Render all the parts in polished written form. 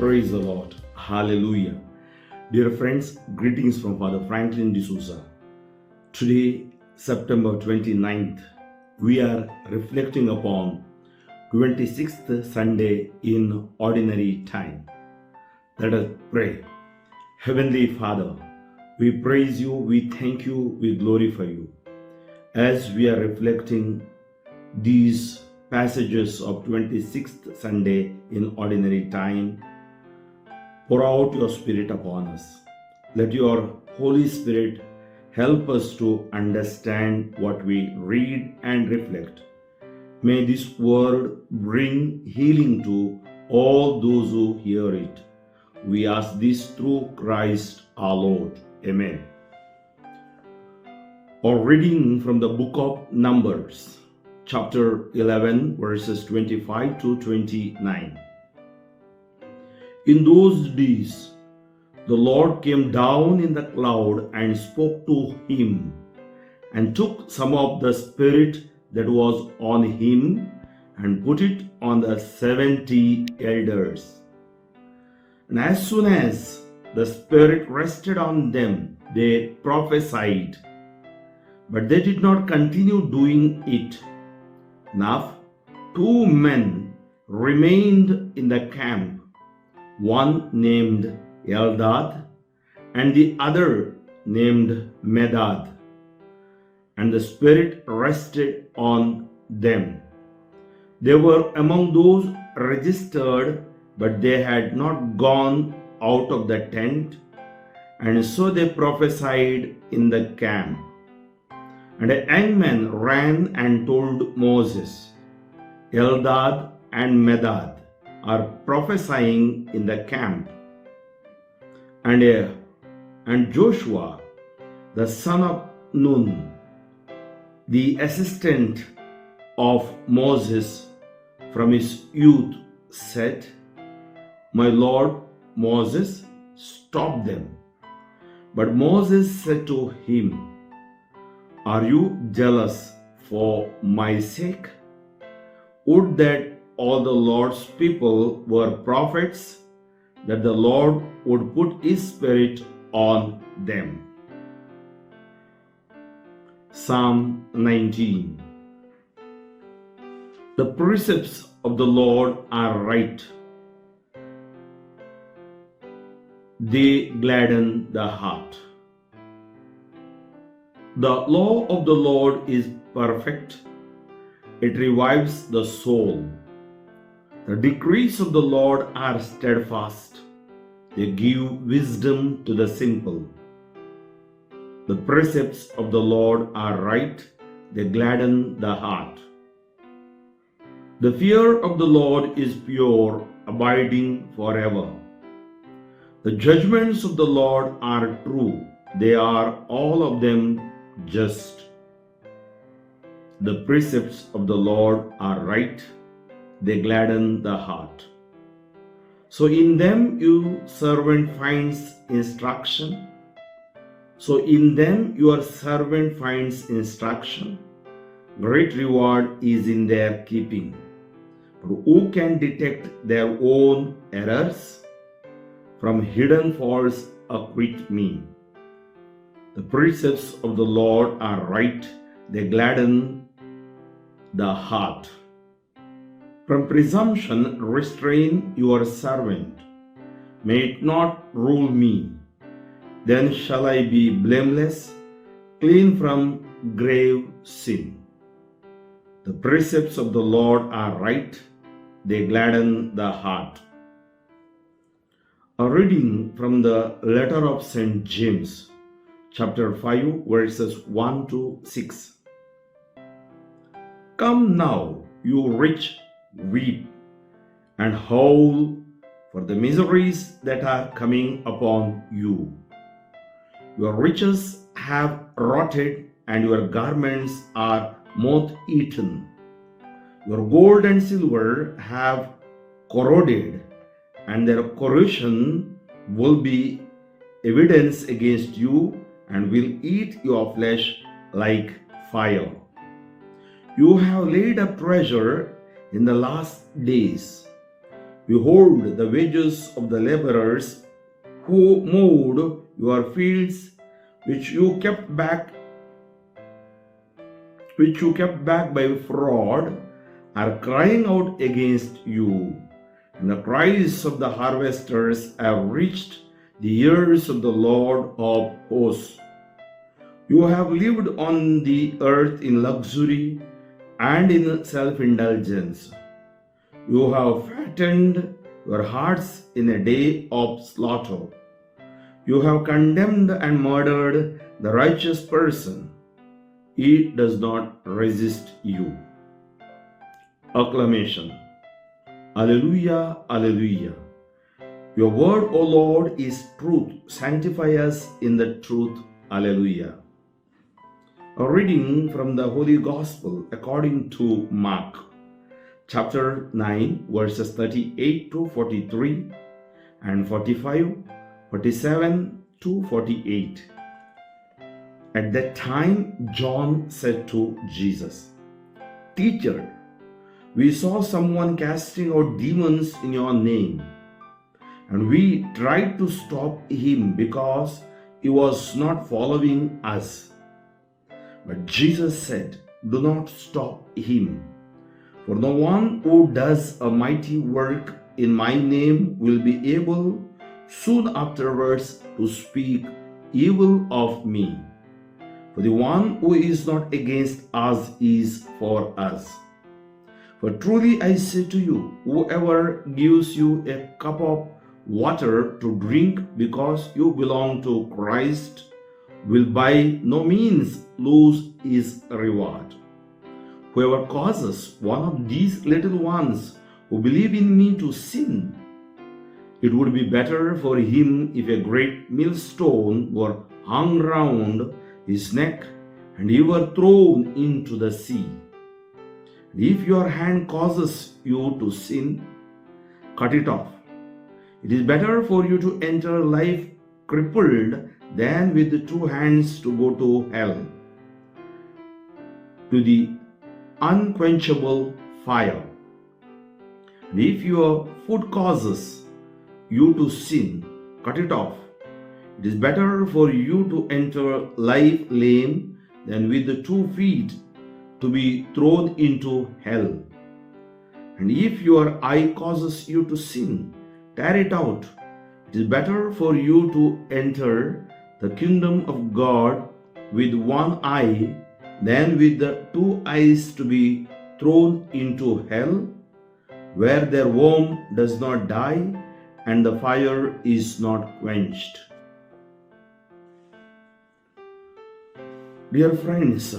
Praise the Lord. Hallelujah. Dear friends, greetings from Father Franklin D'Souza. Today, September 29th, we are reflecting upon 26th Sunday in Ordinary Time. Let us pray. Heavenly Father, we praise you, we thank you, we glorify you. As we are reflecting these passages of 26th Sunday in Ordinary Time, pour out your Spirit upon us. Let your Holy Spirit help us to understand what we read and reflect. May this word bring healing to all those who hear it. We ask this through Christ our Lord. Amen. Our reading from the book of Numbers, chapter 11, verses 25 to 29. In those days, the Lord came down in the cloud and spoke to him, and took some of the Spirit that was on him and put it on the 70 elders. And as soon as the Spirit rested on them, they prophesied, but they did not continue doing it. Now, 2 men remained in the camp, one named Eldad and the other named Medad, and the Spirit rested on them. They were among those registered, but they had not gone out of the tent, and so they prophesied in the camp. And a young man ran and told Moses, Eldad and Medad are prophesying in the camp. And Joshua, the son of Nun, the assistant of Moses from his youth, said, My Lord Moses, stop them. But Moses said to him, Are you jealous for my sake? Would that all the Lord's people were prophets, that the Lord would put his Spirit on them. Psalm 19. The precepts of the Lord are right. They gladden the heart. The law of the Lord is perfect. It revives the soul. The decrees of the Lord are steadfast. They give wisdom to the simple. The precepts of the Lord are right. They gladden the heart. The fear of the Lord is pure, abiding forever. The judgments of the Lord are true. They are all of them just. The precepts of the Lord are right. They gladden the heart. So in them your servant finds instruction. Great reward is in their keeping. But who can detect their own errors? From hidden faults acquit me. The precepts of the Lord are right. They gladden the heart. From presumption restrain your servant. May it not rule me. Then shall I be blameless, clean from grave sin. The precepts of the Lord are right. They gladden the heart. A reading from the letter of St. James, chapter 5, verses 1 to 6. Come now, you rich, weep and howl for the miseries that are coming upon you. Your riches have rotted, and your garments are moth-eaten. Your gold and silver have corroded, and their corrosion will be evidence against you, and will eat your flesh like fire. You have laid up treasure in the last days. Behold, the wages of the laborers who mowed your fields, which you kept back by fraud, are crying out against you. And the cries of the harvesters have reached the ears of the Lord of hosts. You have lived on the earth in luxury and in self-indulgence. You have fattened your hearts in a day of slaughter. You have condemned and murdered the righteous person. He does not resist you. Acclamation. Alleluia, alleluia. Your word, O Lord, is truth. Sanctify us in the truth. Alleluia. A reading from the Holy Gospel according to Mark, chapter 9, verses 38 to 43 and 45, 47 to 48. At that time, John said to Jesus, Teacher, we saw someone casting out demons in your name, and we tried to stop him because he was not following us. But Jesus said, Do not stop him, for no one who does a mighty work in my name will be able soon afterwards to speak evil of me. For the one who is not against us is for us. For truly I say to you, whoever gives you a cup of water to drink because you belong to Christ will by no means lose his reward. Whoever causes one of these little ones who believe in me to sin, it would be better for him if a great millstone were hung round his neck and he were thrown into the sea. And if your hand causes you to sin, cut it off. It is better for you to enter life crippled than with the two hands to go to hell, to the unquenchable fire. And if your foot causes you to sin, cut it off. It is better for you to enter life lame than with the 2 feet to be thrown into hell. And if your eye causes you to sin, tear it out. It is better for you to enter the kingdom of God with 1 eye than with the 2 eyes to be thrown into hell, where their worm does not die and the fire is not quenched. Dear friends,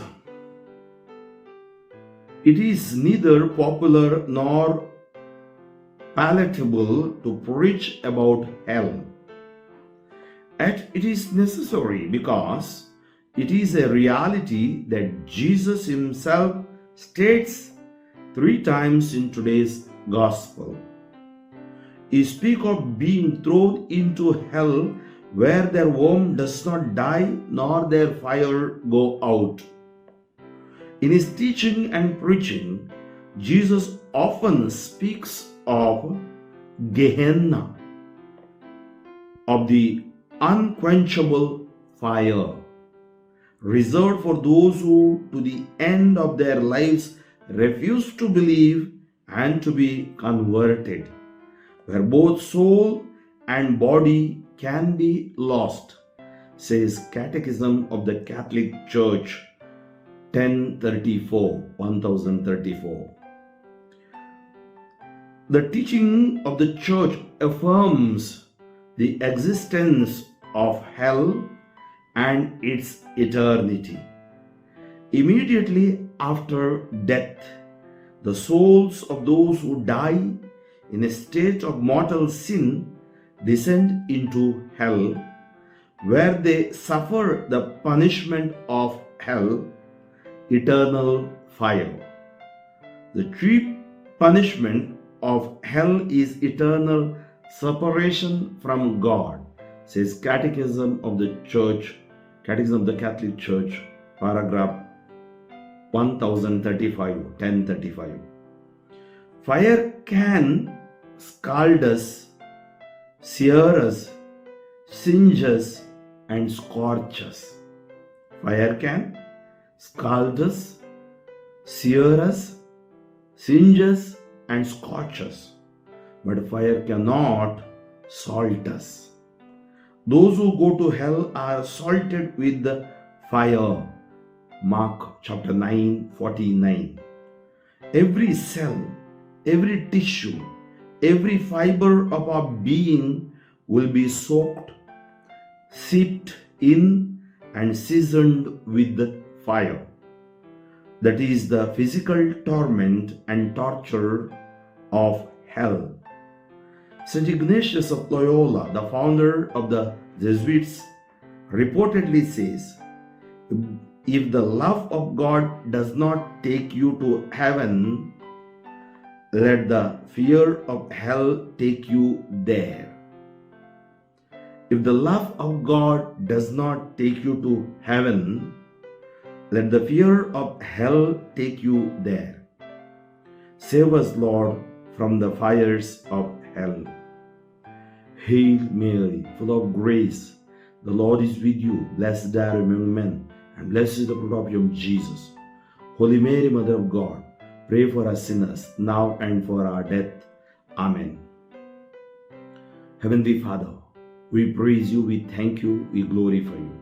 it is neither popular nor palatable to preach about hell. Yet it is necessary because it is a reality that Jesus himself states 3 times in today's gospel. He speaks of being thrown into hell where their worm does not die nor their fire go out. In his teaching and preaching, Jesus often speaks of Gehenna, of the unquenchable fire, reserved for those who to the end of their lives refuse to believe and to be converted, where both soul and body can be lost, says Catechism of the Catholic Church 1034. The teaching of the Church affirms the existence of hell and its eternity. Immediately after death, the souls of those who die in a state of mortal sin descend into hell, where they suffer the punishment of hell, eternal fire. The chief punishment of hell is eternal separation from God, says Catechism of the Catholic Church, paragraph 1035. Fire can scald us, sear us, singe us, and scorch us. Fire can scald us, sear us, singe us, and scorch us, but fire cannot salt us. Those who go to hell are salted with the fire. Mark chapter 9:49. Every cell, every tissue, every fiber of our being will be soaked, seeped in, and seasoned with the fire. That is the physical torment and torture of hell. St. Ignatius of Loyola, the founder of the Jesuits, reportedly says, if the love of God does not take you to heaven, let the fear of hell take you there. If the love of God does not take you to heaven, let the fear of hell take you there. Save us, Lord, from the fires of hell. Hail Mary, full of grace, the Lord is with you. Blessed are you among men, and blessed is the fruit of your womb, Jesus. Holy Mary, Mother of God, pray for us sinners, now and for our death. Amen. Heavenly Father, we praise you, we thank you, we glorify you.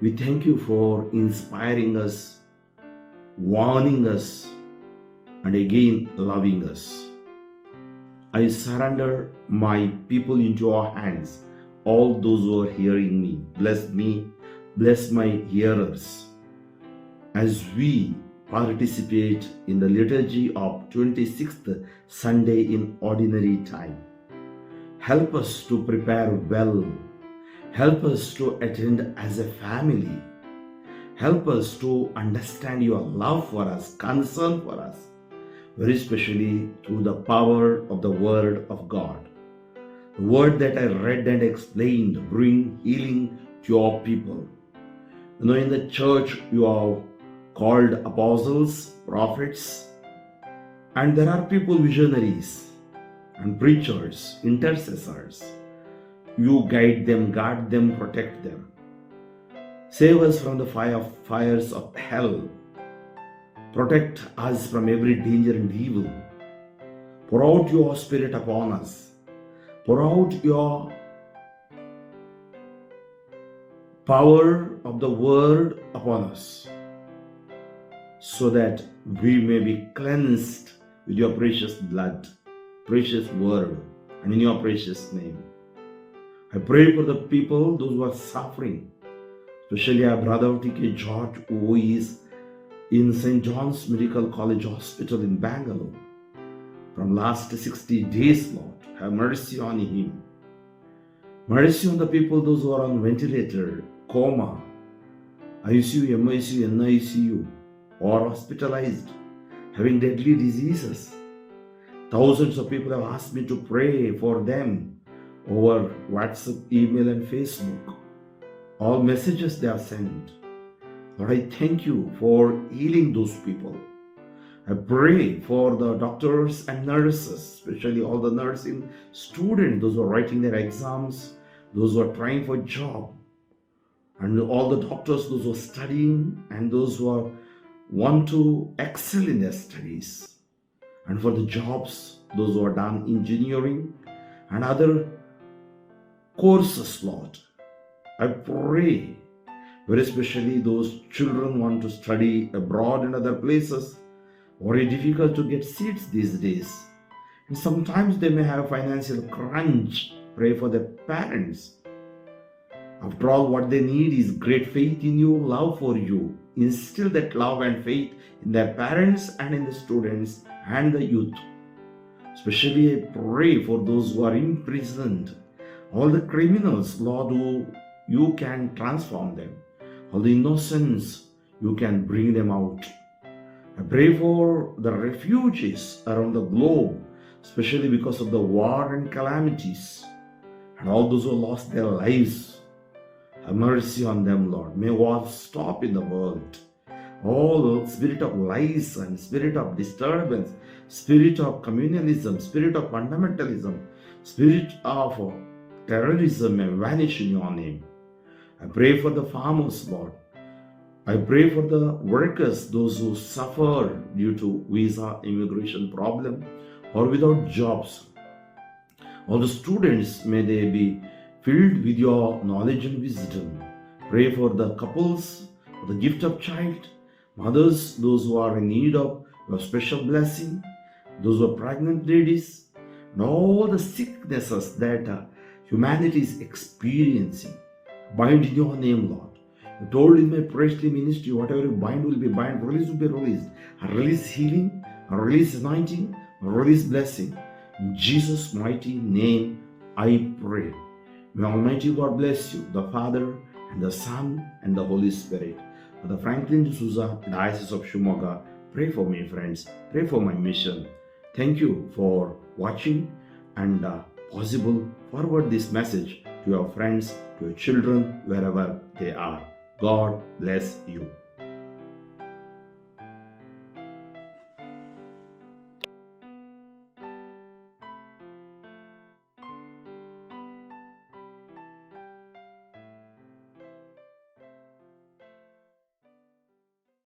We thank you for inspiring us, warning us, and again loving us. I surrender my people into your hands, all those who are hearing me. Bless me, bless my hearers. As we participate in the liturgy of 26th Sunday in Ordinary Time, help us to prepare well. Help us to attend as a family. Help us to understand your love for us, concern for us, very especially through the power of the Word of God. The word that I read and explained bring healing to your people. You know, in the church you are called apostles, prophets, and there are people, visionaries and preachers, intercessors. You guide them, guard them, protect them. Save us from the fires of hell. Protect us from every danger and evil. Pour out your Spirit upon us. Pour out your power of the Word upon us, so that we may be cleansed with your precious blood, precious Word, and in your precious name. I pray for the people, those who are suffering, especially our brother T.K. George, who is in St. John's Medical College Hospital in Bangalore from last 60 days, Lord. Have mercy on him. Mercy on the people, those who are on ventilator, coma, ICU, MICU, NICU, or hospitalized, having deadly diseases. Thousands of people have asked me to pray for them over WhatsApp, email, and Facebook. All messages they have sent. Lord, I thank you for healing those people. I pray for the doctors and nurses, especially all the nursing students, those who are writing their exams, those who are trying for a job, and all the doctors, those who are studying, and those who want to excel in their studies, and for the jobs, those who are done engineering and other courses, Lord. I pray, very especially those children want to study abroad in other places. Very difficult to get seats these days. And sometimes they may have financial crunch. Pray for their parents. After all, what they need is great faith in you, love for you. Instill that love and faith in their parents and in the students and the youth. Especially I pray for those who are imprisoned, all the criminals, Lord, who you can transform them. All the innocents, you can bring them out. I pray for the refugees around the globe, especially because of the war and calamities, and all those who lost their lives. Have mercy on them, Lord. May war stop in the world. all the spirit of lies and spirit of disturbance, spirit of communalism, spirit of fundamentalism, spirit of terrorism may vanish in your name. I pray for the farmers, Lord. I pray for the workers, those who suffer due to visa immigration problem or without jobs. All the students, may they be filled with your knowledge and wisdom. Pray for the couples, for the gift of child, mothers, those who are in need of your special blessing, those who are pregnant ladies, and all the sicknesses that humanity is experiencing. Bind in your name, Lord. You told in my priestly ministry, whatever you bind will be bind, release will be released. I release healing, I release anointing, I release blessing. In Jesus' mighty name, I pray. May Almighty God bless you, the Father, and the Son, and the Holy Spirit. For the Franklin D'Souza Diocese of Shimoga, pray for me, friends. Pray for my mission. Thank you for watching, and possible forward this message to your friends, to your children, wherever they are. God bless you.